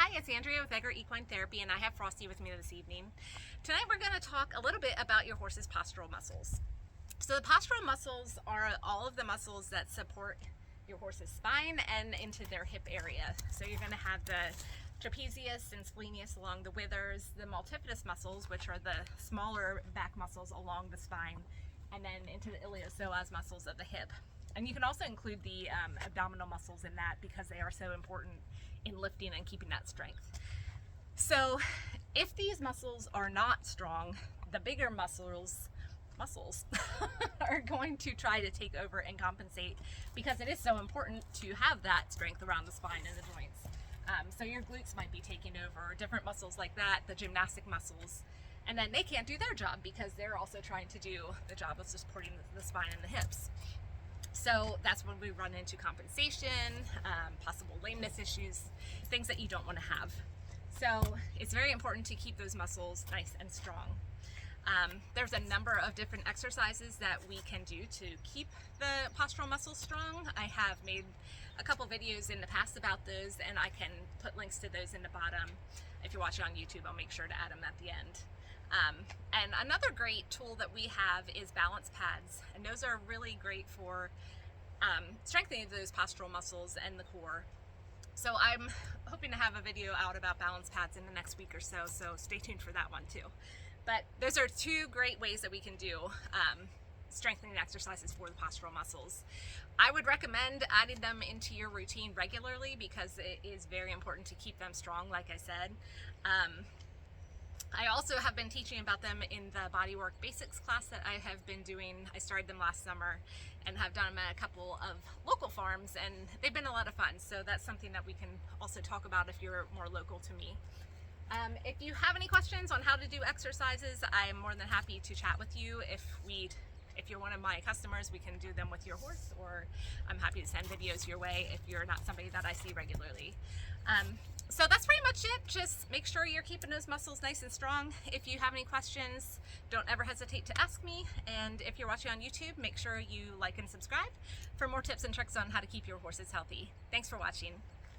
Hi, it's Andrea with Egger Equine Therapy, and I have Frosty with me this evening. Tonight we're going to talk a little bit about your horse's postural muscles. So the postural muscles are all of the muscles that support your horse's spine and into their hip area. So you're going to have the trapezius and splenius along the withers, the multifidus muscles, which are the smaller back muscles along the spine, and then into the iliopsoas muscles of the hip. And you can also include the abdominal muscles in that because they are so important in lifting and keeping that strength. So if these muscles are not strong, the bigger muscles are going to try to take over and compensate because it is so important to have that strength around the spine and the joints. So your glutes might be taking over, different muscles like that, the gymnastic muscles, and then they can't do their job because they're also trying to do the job of supporting the spine and the hips. So that's when we run into compensation, possible lameness issues, things that you don't want to have. So it's very important to keep those muscles nice and strong. There's a number of different exercises that we can do to keep the postural muscles strong. I have made a couple videos in the past about those, and I can put links to those in the bottom. If you're watching on YouTube, I'll make sure to add them at the end. And another great tool that we have is balance pads, and those are really great for strengthening those postural muscles and the core. So I'm hoping to have a video out about balance pads in the next week or so, so stay tuned for that one too. But those are two great ways that we can do strengthening exercises for the postural muscles. I would recommend adding them into your routine regularly because it is very important to keep them strong, like I said. I also have been teaching about them in the Bodywork Basics class that I have been doing. I started them last summer and have done them at a couple of local farms, and they've been a lot of fun. So that's something that we can also talk about if you're more local to me. If you have any questions on how to do exercises, I am more than happy to chat with you. If you're one of my customers, we can do them with your horse, or I'm happy to send videos your way if you're not somebody that I see regularly. So that's pretty much it. Just make sure you're keeping those muscles nice and strong. If you have any questions, don't ever hesitate to ask me. And if you're watching on YouTube, make sure you like and subscribe for more tips and tricks on how to keep your horses healthy. Thanks for watching.